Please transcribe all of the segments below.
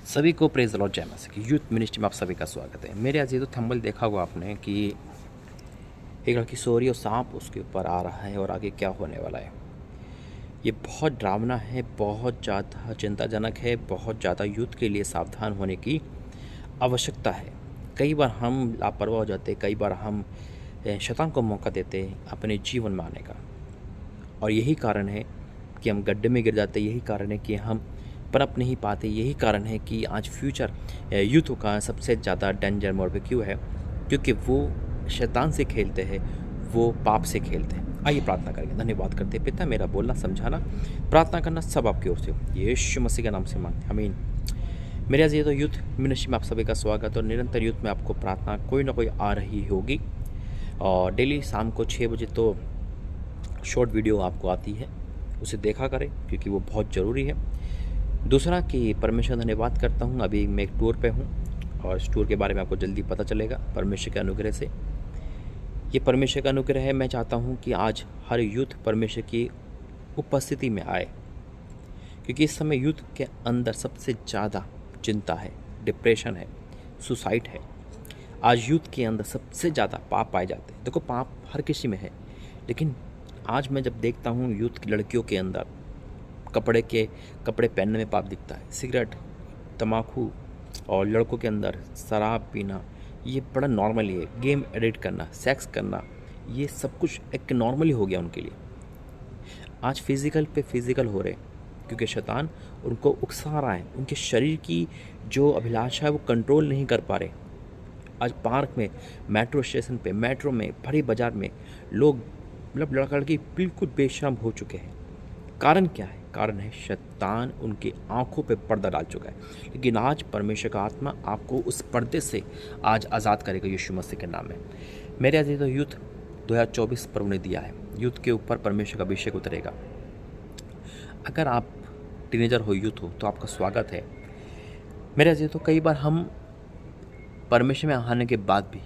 सभी को praise the Lord जय मसीह की यूथ मिनिस्ट्री में आप सभी का स्वागत है। मेरे आज ये तो थंबल देखा होगा आपने कि एक लड़की सो रही है और सांप उसके ऊपर आ रहा है और आगे क्या होने वाला है। ये बहुत डरावना है, बहुत ज़्यादा चिंताजनक है, बहुत ज़्यादा यूथ के लिए सावधान होने की आवश्यकता है। कई बार हम लापरवाह हो जाते, कई बार हम शैतान को मौका देते अपने जीवन में आने का, और यही कारण है कि हम गड्ढे में गिर जाते। यही कारण है कि हम पनप नहीं पाते। यही कारण है कि आज फ्यूचर यूथ का सबसे ज़्यादा डेंजर मोड पे क्यों है, क्योंकि वो शैतान से खेलते हैं, वो पाप से खेलते हैं। आइए प्रार्थना करेंगे। धन्यवाद करते पिता, मेरा बोलना समझाना प्रार्थना करना सब आपकी ओर से हो, यीशु मसीह के नाम से मांगते, आमीन। मेरे आज ये तो यूथ मिनिस्ट्री में आप सभी का स्वागत। और निरंतर यूथ में आपको प्रार्थना कोई ना कोई आ रही होगी, और डेली शाम को 6 बजे तो शॉर्ट वीडियो आपको आती है, उसे देखा करें क्योंकि वो बहुत ज़रूरी है। दूसरा कि परमेश्वर धन्यवाद करता हूँ, अभी मैं एक टूर पे हूँ और इस टूर के बारे में आपको जल्दी पता चलेगा परमेश्वर के अनुग्रह से। ये परमेश्वर का अनुग्रह है। मैं चाहता हूँ कि आज हर यूथ परमेश्वर की उपस्थिति में आए, क्योंकि इस समय यूथ के अंदर सबसे ज़्यादा चिंता है, डिप्रेशन है, सुसाइड है। आज यूथ के अंदर सबसे ज़्यादा पाप पाए जाते हैं। देखो, पाप हर किसी में है, लेकिन आज मैं जब देखता हूँ यूथ की लड़कियों के अंदर कपड़े पहनने में पाप दिखता है, सिगरेट, तम्बाकू, और लड़कों के अंदर शराब पीना, ये बड़ा नॉर्मल है। गेम एडिट करना, सेक्स करना, ये सब कुछ एक नॉर्मली हो गया उनके लिए। आज फिज़िकल पे फिज़िकल हो रहे, क्योंकि शैतान उनको उकसा रहा है। उनके शरीर की जो अभिलाषा है वो कंट्रोल नहीं कर पा रहे। आज पार्क में, मेट्रो स्टेशन पे, मेट्रो में, बड़ी बाज़ार में लोग मतलब लड़का लड़की बिल्कुल बेशर्म हो चुके हैं। कारण क्या है? कारण है शैतान उनकी आंखों पे पर्दा डाल चुका है। लेकिन आज परमेश्वर का आत्मा आपको उस पर्दे से आज आज़ाद करेगा यीशु मसीह के नाम में। मेरे आज ये तो यूथ 2024 प्रभु ने दिया है, यूथ के ऊपर परमेश्वर का अभिषेक उतरेगा। अगर आप टीनेजर हो, यूथ हो, तो आपका स्वागत है। मेरे आज ये तो कई बार हम परमेश्वर में आने के बाद भी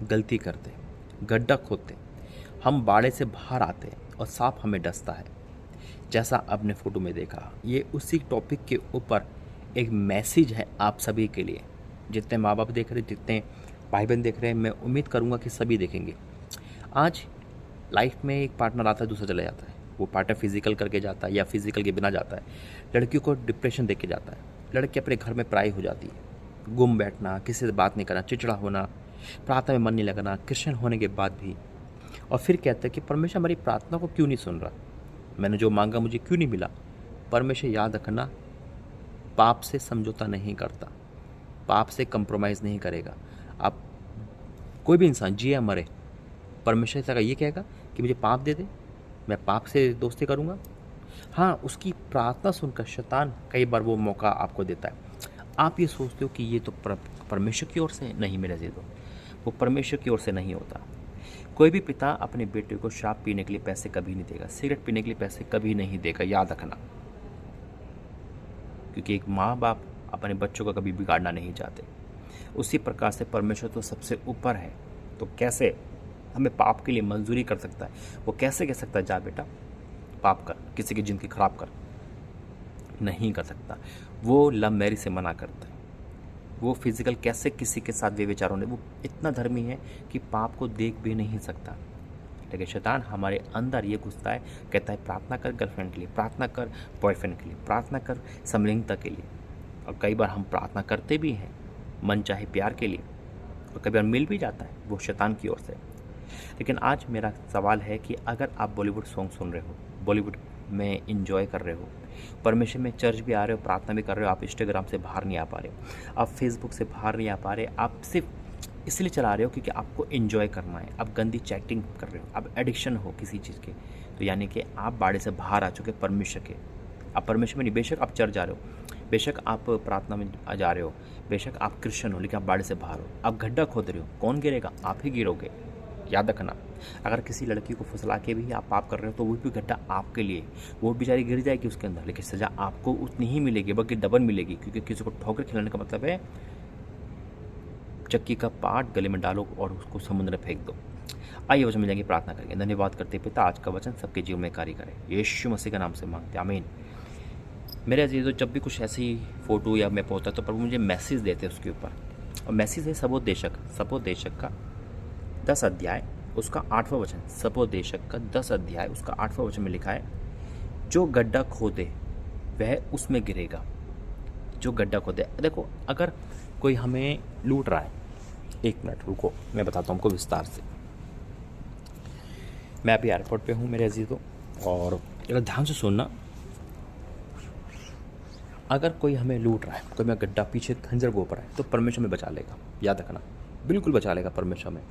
गलती करते, गड्ढा खोदते, हम बाड़े से बाहर आते और सांप हमें डसता है, जैसा आपने फ़ोटो में देखा। ये उसी टॉपिक के ऊपर एक मैसेज है आप सभी के लिए। जितने माँ बाप देख रहे, जितने भाई बहन देख रहे हैं, मैं उम्मीद करूँगा कि सभी देखेंगे। आज लाइफ में एक पार्टनर आता है, दूसरा चला जाता है। वो पार्टनर फिजिकल करके जाता है या फिजिकल के बिना जाता है। लड़कियों को डिप्रेशन देके के जाता है। लड़की अपने घर में पराई हो जाती है। गुम बैठना, किसी से बात नहीं करना, चिड़चिड़ा होना, प्रार्थना में मन नहीं लगना, क्रिश्चियन होने के बाद भी। और फिर कहते हैं कि परमेश्वर हमारी प्रार्थना को क्यों नहीं सुन रहा, मैंने जो मांगा मुझे क्यों नहीं मिला। परमेश्वर याद रखना, पाप से समझौता नहीं करता, पाप से कंप्रोमाइज़ नहीं करेगा। आप कोई भी इंसान जिए या मरे, परमेश्वर से ये कहेगा कि मुझे पाप दे दे, मैं पाप से दोस्ती करूँगा। हाँ, उसकी प्रार्थना सुनकर शैतान कई बार वो मौका आपको देता है। आप ये सोचते हो कि ये तो परमेश्वर की ओर से नहीं, मेरे से तो वो परमेश्वर की ओर से नहीं होता। कोई भी पिता अपने बेटे को शराब पीने के लिए पैसे कभी नहीं देगा, सिगरेट पीने के लिए पैसे कभी नहीं देगा, याद रखना। क्योंकि एक माँ बाप अपने बच्चों को कभी बिगाड़ना नहीं चाहते। उसी प्रकार से परमेश्वर तो सबसे ऊपर है, तो कैसे हमें पाप के लिए मंजूरी कर सकता है? वो कैसे कह सकता है जा बेटा पाप कर, किसी की ज़िंदगी खराब कर? नहीं कर सकता। वो लव मैरिज से मना करता है। वो फिजिकल कैसे किसी के साथ व्यभिचार होने, वो इतना धर्मी है कि पाप को देख भी नहीं सकता। लेकिन शैतान हमारे अंदर ये घुसता है, कहता है प्रार्थना कर गर्लफ्रेंड के लिए, प्रार्थना कर बॉयफ्रेंड के लिए, प्रार्थना कर समलिंगता के लिए। और कई बार हम प्रार्थना करते भी हैं मन चाहे प्यार के लिए, और कई बार मिल भी जाता है, वो शैतान की ओर से। लेकिन आज मेरा सवाल है कि अगर आप बॉलीवुड सॉन्ग सुन रहे हो, बॉलीवुड में इंजॉय कर रहे हो, परमेश्वर में चर्च भी आ रहे हो, प्रार्थना भी कर रहे हो, आप इंस्टाग्राम से बाहर नहीं आ पा रहे हो, आप फेसबुक से बाहर नहीं आ पा रहे, आप सिर्फ इसलिए चला रहे हो क्योंकि आपको एंजॉय करना है, आप गंदी चैटिंग कर रहे हो, आप एडिक्शन हो किसी चीज़ के, तो यानी कि आप बाड़े से बाहर आ चुके परमेश्वर के। आप परमेश्वर में नहीं, बेशक आप चर्च जा रहे हो, बेशक आप प्रार्थना में जा रहे हो, बेशक आप क्रिश्चियन हो, लेकिन आप बाड़े से बाहर हो, आप गड्ढा खोद रहे हो। कौन गिरेगा? आप ही गिरोगे, याद रखना। अगर किसी लड़की को फुसला के भी आप पाप कर रहे हो तो वो भी गड्ढा आपके लिए, वो बेचारी गिर जाएगी उसके अंदर, लेकिन सज़ा आपको उतनी ही मिलेगी, बल्कि डबल मिलेगी। क्योंकि किसी को ठोकर खिलाने का मतलब है चक्की का पार्ट गले में डालो और उसको समुद्र में फेंक दो। आइए वचन मिल जाएंगे, प्रार्थना करेंगे। धन्यवाद करते पिता, आज का वचन सबके जीवन में कार्य करे, यीशु मसीह के नाम से मांगते, आमीन। मेरे अजीज़ों, जब भी कुछ ऐसी फ़ोटो या मैप होता है तो प्रभु मुझे मैसेज देते हैं उसके ऊपर, और मैसेज है सबोदेशक का 10 अध्याय उसका 8वां वचन। सबोदेशक का 10 अध्याय उसका 8वां वचन में लिखा है, जो गड्ढा खोदे वह उसमें गिरेगा। जो गड्ढा खोदे, देखो अगर कोई हमें लूट रहा है, 1 मिनट रुको, मैं बताता हूँ आपको विस्तार से। मैं अभी एयरपोर्ट पे हूँ मेरे अजीज़ों, और अगर ध्यान से सुनना, अगर कोई हमें लूट रहा है, कोई मैं गड्ढा पीछे खंजर गोप रहा है, तो परमेश्वर में बचा लेगा, याद रखना, बिल्कुल बचा लेगा परमेश्वर में,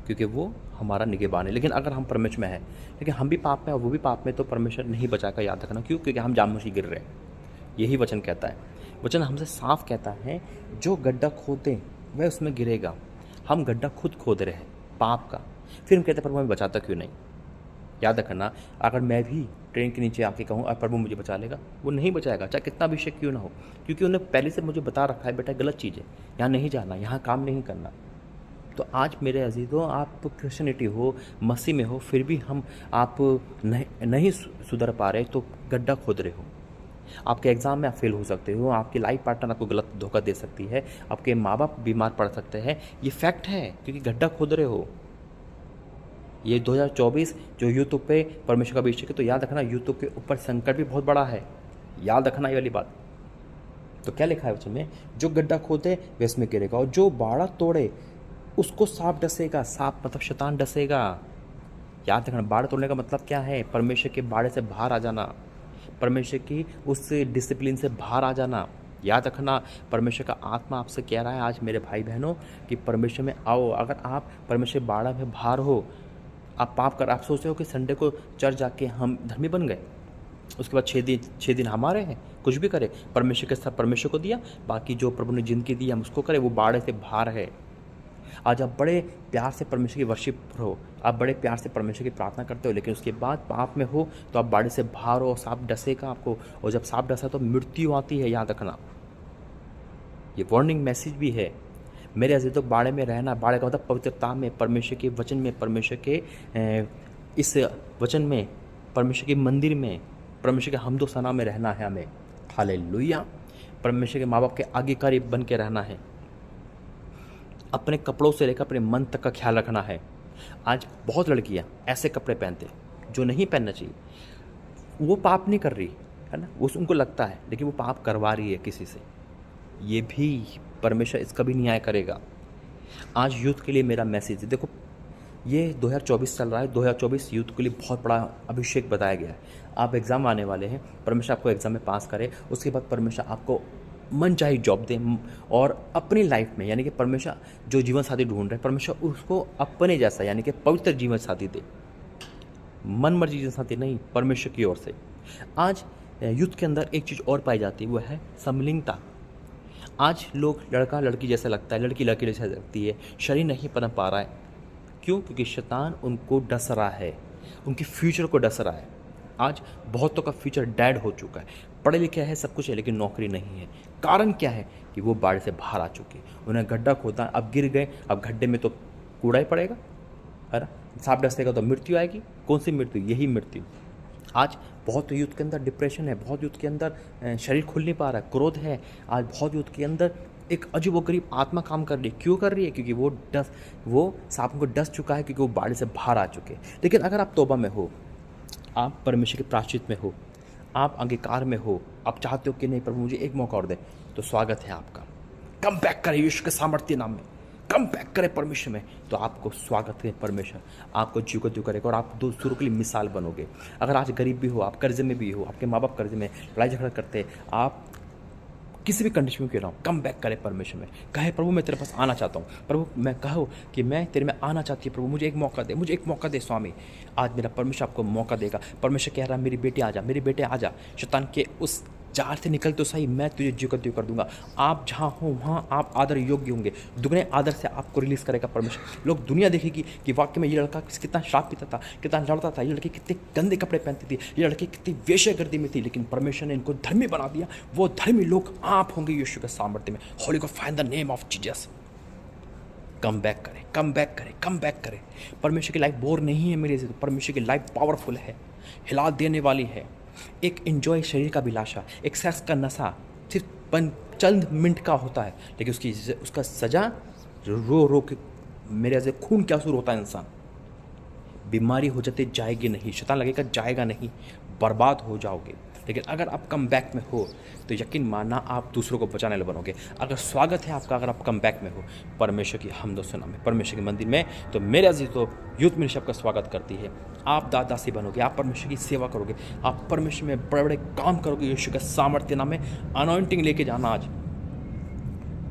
क्योंकि वो हमारा निगहबान है। लेकिन अगर हम परमेश्वर में हैं, लेकिन हम भी पाप में और वो भी पाप में, तो परमेश्वर नहीं बचाएगा, याद रखना। क्यों? क्योंकि हम जामोशी गिर रहे हैं। यही वचन कहता है, वचन हमसे साफ कहता है, जो गड्ढा खोदे वह उसमें गिरेगा। हम गड्ढा खुद खोद रहे हैं पाप का, फिर हम कहते हैं प्रभु हमें बचाता क्यों नहीं। याद रखना, अगर मैं भी ट्रेन के नीचे आके कहूँ अब प्रभु मुझे बचा लेगा, वो नहीं बचाएगा, चाहे कितना अभिषेक क्यों ना हो, क्योंकि उन्हें पहले से मुझे बता रखा है, बेटा गलत चीज़ है, यहाँ नहीं जाना, यहाँ काम नहीं करना। तो आज मेरे अजीज़ों, आप क्रिश्चियनिटी हो, मसीह में हो, फिर भी आप नहीं सुधर पा रहे, तो गड्ढा खोद रहे हो। आपके एग्ज़ाम में आप फेल हो सकते हो, आपकी लाइफ पार्टनर आपको गलत धोखा दे सकती है, आपके माँ बाप बीमार पड़ सकते हैं, ये फैक्ट है, क्योंकि गड्ढा खोद रहे हो। ये 2024 जो यूट्यूब पे परमेश्वर का अभिषेक है, तो याद रखना यूट्यूब के ऊपर संकट भी बहुत बड़ा है, याद रखना ये वाली बात। तो क्या लिखा है वचन में, जो गड्ढा खोदे वे इसमें गिरेगा, और जो बाड़ा तोड़े उसको सांप डसेगा। सांप मतलब शैतान डसेगा। याद रखना, बाड़ा तोड़ने का मतलब क्या है, परमेश्वर के बाड़े से बाहर आ जाना, परमेश्वर की उस डिसिप्लिन से बाहर आ जाना। याद रखना, परमेश्वर का आत्मा आपसे कह रहा है आज मेरे भाई बहनों कि परमेश्वर में आओ। अगर आप परमेश्वर बाड़ा में बाहर हो, आप पाप कर, आप सोचते हो कि संडे को चर्च जाके हम धर्मी बन गए, उसके बाद 6 दिन हमारे हैं, कुछ भी करें, परमेश्वर के साथ परमेश्वर को दिया, बाकी जो प्रभु ने जिंदगी दी हम उसको करें, वो बाड़े से बाहर है। आज आप बड़े प्यार से परमेश्वर की वर्शिप हो, आप बड़े प्यार से परमेश्वर की प्रार्थना करते हो, लेकिन उसके बाद पाप में हो तो आप बाड़े से बाहर हो, सांप डसेगा आपको, और जब सांप डसा तो मृत्यु आती है। याद रखना, ये वार्निंग मैसेज भी है मेरे अजीज़ों। तो बाड़े में रहना, बाड़े का मतलब पवित्रता में, परमेश्वर के वचन में, परमेश्वर के इस वचन में, परमेश्वर के मंदिर में, परमेश्वर के हमदो सना में रहना है हमें। हालेलुया। परमेश्वर के माँ बाप के आज्ञाकारी बन के रहना है। अपने कपड़ों से लेकर अपने मन तक का ख्याल रखना है। आज बहुत लड़कियां ऐसे कपड़े पहनते जो नहीं पहनना चाहिए। वो पाप नहीं कर रही है ना, वो उनको लगता है, लेकिन वो पाप करवा रही है किसी से। ये भी परमेश्वर इसका भी न्याय करेगा। आज यूथ के लिए मेरा मैसेज है, देखो ये 2024 चल रहा है, 2024 यूथ के लिए बहुत बड़ा अभिषेक बताया गया है। आप एग्ज़ाम आने वाले हैं, परमेश्वर आपको एग्ज़ाम में पास करे, उसके बाद परमेश्वर आपको मन चाही जॉब दे, और अपनी लाइफ में यानी कि परमेश्वर जो जीवन साथी ढूंढ रहे हैं, परमेश्वर उसको अपने जैसा यानी कि पवित्र जीवन साथी दे, मन मर्जी जीवन साथी नहीं, परमेश्वर की ओर से। आज यूथ के अंदर एक चीज़ और पाई जाती है, वो है समलिंगता। आज लोग लड़का लड़की जैसा लगता है, लड़की लड़की जैसा लगती है, शरीर नहीं पनप पा रहा है। क्यों? क्योंकि शैतान उनको डस रहा है, उनके फ्यूचर को डस रहा है। आज बहुतों का फ्यूचर डेड हो चुका है, पढ़े लिखे हैं, सब कुछ है, लेकिन नौकरी नहीं है। कारण क्या है कि वो बाढ़ से बाहर आ चुके, उन्हें गड्ढा खोदा, अब गिर गए, अब गड्ढे में तो कूड़ा ही पड़ेगा, है ना, सांप डसेगा तो मृत्यु आएगी। कौन सी मृत्यु? यही मृत्यु। आज बहुत यूथ के अंदर डिप्रेशन है, बहुत यूथ के अंदर शरीर खुल नहीं पा रहा है, क्रोध है। आज बहुत यूथ के अंदर एक अजीबोगरीब आत्मा काम कर रही है। क्यों कर रही है? क्योंकि वो सांप को डस चुका है, क्योंकि वो बाढ़ से बाहर आ चुके। लेकिन अगर आप तौबा में हो, आप परमेश्वर के प्रायश्चित में हो, आप अंगीकार में हो, आप चाहते हो कि नहीं प्रभु मुझे एक मौका और दे, तो स्वागत है आपका। कम बैक करें यीशु के सामर्थ्य नाम में, कम बैक करें परमेश्वर में, तो आपको स्वागत है। परमेश्वर आपको जीव को जीव करेगा और आप दूसरों के लिए मिसाल बनोगे। अगर आज गरीब भी हो, आप कर्जे में भी हो, आपके माँ बाप कर्जे में लड़ाई झगड़ा करते, आप किसी भी कंडीशन में क्यों ना हो, कम बैक करे परमेश्वर में। कहे प्रभु मैं तेरे पास आना चाहता हूँ, प्रभु मैं कहो कि मैं तेरे में आना चाहती हूँ, प्रभु मुझे एक मौका दे, मुझे एक मौका दे स्वामी। आज मेरा परमेश्वर आपको मौका देगा। परमेश्वर कह रहा है मेरी बेटी आ जा, मेरे बेटे आ जा, शैतान के उस जाल से निकल तो सही, मैं तुझे जीव कर दूंगा। आप जहाँ हो वहाँ आप आदर योग्य होंगे, दुगने आदर से आपको रिलीज करेगा परमेश्वर। लोग दुनिया देखेगी कि वाकई में ये लड़का कितना शराब पीता था, कितना लड़ता था, ये लड़की कितने गंदे कपड़े पहनती थी, ये लड़की कितनी वेश्यागर्दी में थी, लेकिन परमेश्वर ने इनको धर्मी बना दिया। वो धर्मी लोग आप होंगे यीशु के सामर्थ्य में। होली को find the name of Jesus. Come back करें, कम बैक करें, कम बैक करें। परमेश्वर की लाइफ बोर नहीं है मेरे से, परमेश्वर की लाइफ पावरफुल है, हिला देने वाली है। एक एंजॉय शरीर का अभिलाषा, एक सेक्स का नशा सिर्फ चंद मिनट का होता है, लेकिन उसका सज़ा रो रो के मेरे ऐसे खून के आंसू होता है इंसान। बीमारी हो जाती जाएगी नहीं, शैतान लगेगा जाएगा नहीं, बर्बाद हो जाओगे। लेकिन अगर आप कम बैक में हो तो यकीन मानना आप दूसरों को बचाने वाले बनोगे। अगर स्वागत है आपका, अगर आप कम बैक में हो परमेश्वर की हमदो सना में, परमेश्वर के मंदिर में, तो मेरे अजीज तो यूथ मिनिस्ट्री आपका स्वागत करती है। आप दादासी बनोगे, आप परमेश्वर की सेवा करोगे, आप परमेश्वर में बड़े बड़े काम करोगे। यीशु के सामर्थ्य नाम में अनॉइंटिंग लेके जाना। आज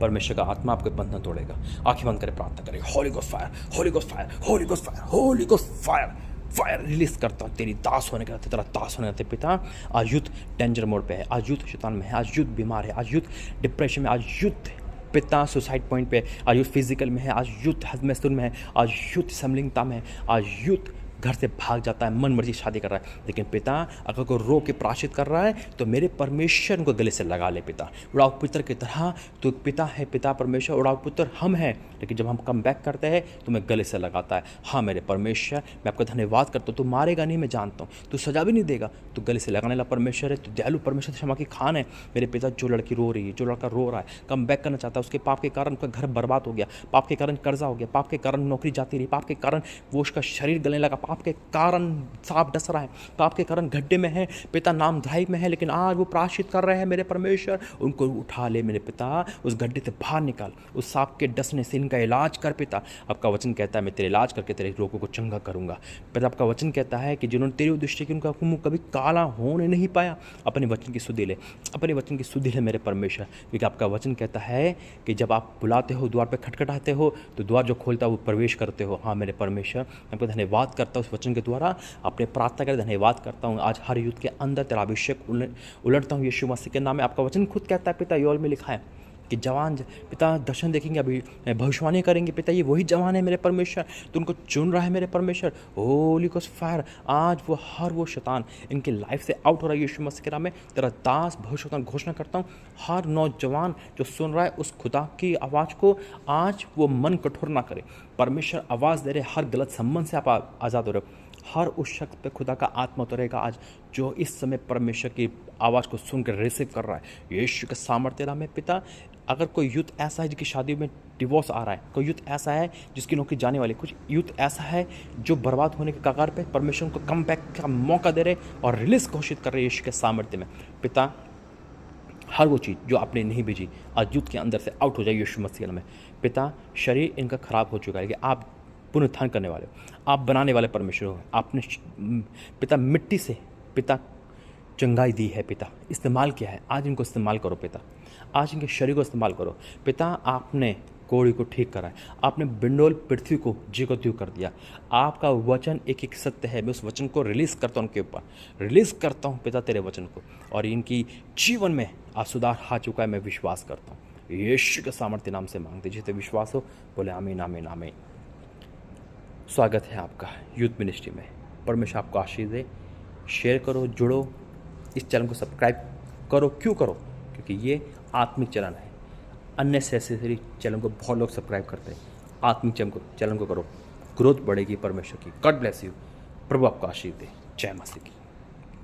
परमेश्वर का आत्मा आपके बंधन तोड़ेगा। आंखें बंद करें, प्रार्थना करें। Holi ghost fire, Holi ghost fire, Holi ghost fire, Holi ghost fire, fire release करता हूँ तेरी दास होने के नाते, तेरा दास होने के नाते। पिता, आज यूथ डेंजर मोड पे है, आज यूथ शैतान में है, आज यूथ बीमार है, आज यूथ डिप्रेशन में, आज यूथ पिता सुसाइड पॉइंट पे, आज यूथ फिजिकल में है, आज यूथ हजमस्तून में है, आज यूथ समलिंगता में है, आज यूथ घर से भाग जाता है, मन मर्जी शादी कर रहा है। लेकिन पिता अगर कोई रो के प्राश्चित कर रहा है तो मेरे परमेश्वर को गले से लगा ले। पिता उड़ाऊ पुत्र की तरह तो पिता है, पिता परमेश्वर उड़ाऊ पुत्र हम हैं, लेकिन जब हम कम बैक करते हैं तो मैं गले से लगाता है। हाँ मेरे परमेश्वर, मैं आपका धन्यवाद करता हूँ। तू मारेगा नहीं, मैं जानता हूँ, तू सजा भी नहीं देगा, तू गले से लगाने वाला परमेश्वर है, तू दयालु परमेश्वर, क्षमा की खान है। मेरे पिता, जो लड़की रो रही है, जो लड़का रो रहा है, कम बैक करना चाहता है, उसके पाप के कारण उसका घर बर्बाद हो गया, पाप के कारण कर्जा हो गया, पाप के कारण नौकरी जाती रही, पाप के कारण वो उसका शरीर गलने लगा, पाप के कारण सांप डस रहा है, पाप के कारण गड्ढे में है, पिता नामधराई में है, लेकिन आज वो प्राश्चित कर रहे हैं। मेरे परमेश्वर, उनको उठा ले मेरे पिता, उस गड्ढे से बाहर निकाल, उस सांप के डसने से इनका इलाज कर। पिता आपका वचन कहता है मैं तेरे इलाज करके तेरे रोगों को चंगा करूंगा। पिता आपका वचन कहता है कि जिन्होंने तेरी दृष्टि की उनका मुंह कभी काला होने नहीं पाया। अपने वचन की सुधि ले, अपने वचन की सुधि ले मेरे परमेश्वर, क्योंकि आपका वचन कहता है कि जब आप बुलाते हो, द्वार पर खटखटाते हो, तो द्वार जो खोलता है वो प्रवेश करते हो। हाँ मेरे परमेश्वर, मैं आपको धन्यवाद करता हूँ उस वचन के द्वारा, अपने प्रार्थना कर धन्यवाद करता हूँ। आज हर युद्ध के अंदर तेरा अभिषेक उलटता हूँ यीशु मसीह के नाम में। आपका वचन खुद कहता है पिता, योएल में लिखा है कि जवान पिता दर्शन देखेंगे, अभी भविष्यवाणी करेंगे। पिता ये वही जवान है मेरे परमेश्वर, तो उनको चुन रहा है मेरे परमेश्वर। होली गोस्ट फायर, आज वो हर वो शैतान इनकी लाइफ से आउट हो रहा है यीशु मसीह के नाम में। तेरा दास भविष्यवाणी घोषणा करता हूँ, हर नौजवान जो सुन रहा है उस खुदा की आवाज़ को आज वो मन कठोर ना करे। परमेश्वर आवाज़ दे रहे, हर गलत संबंध से आप आज़ाद हो रहे हो। हर उस शख्स पे खुदा का आत्मा उतरेगा आज जो इस समय परमेश्वर की आवाज़ को सुनकर रिसीव कर रहा है यीशु के सामर्थ्य नाम में। पिता अगर कोई यूथ ऐसा है जिसकी शादी में डिवोर्स आ रहा है, कोई यूथ ऐसा है जिसकी नौकरी जाने वाली, कुछ यूथ ऐसा है जो बर्बाद होने के कगार पे, परमेश्वर को कम बैक का मौका दे रहे और रिलीज घोषित कर रहे यीशु के सामर्थ्य में। पिता हर वो चीज़ जो आपने नहीं भेजी आज यूथ के अंदर से आउट हो जाए यीशु मसीह में। पिता शरीर इनका खराब हो चुका है, कि आप पुनरुत्थान करने वाले हो, आप बनाने वाले परमेश्वर हो। आपने पिता मिट्टी से पिता चंगाई दी है, पिता इस्तेमाल किया है, आज इनको इस्तेमाल करो पिता, आज इनके शरीर को इस्तेमाल करो पिता। आपने कोड़ी को ठीक करा है, आपने बिंडोल पृथ्वी को जी को त्यू कर दिया। आपका वचन एक एक सत्य है, मैं उस वचन को रिलीज़ करता हूँ, उनके ऊपर रिलीज़ करता हूँ पिता तेरे वचन को, और इनकी जीवन में आज सुधार आ चुका है, मैं विश्वास करता हूँ। यीशु के सामर्थ्य नाम से मांगते, जिसे विश्वास हो बोले आमीन आमीन आमीन। स्वागत है आपका यूथ मिनिस्ट्री में। परमेश्वर आपको आशीष दे। शेयर करो, जुड़ो, इस चैनल को सब्सक्राइब करो। क्यों करो? क्योंकि ये आत्मिक चैनल है। अननेसेसरी चैनल को बहुत लोग सब्सक्राइब करते हैं, आत्मिक चैनल को करो, ग्रोथ बढ़ेगी परमेश्वर की। God bless you. प्रभु आपको आशीष दे। जय मसीह की।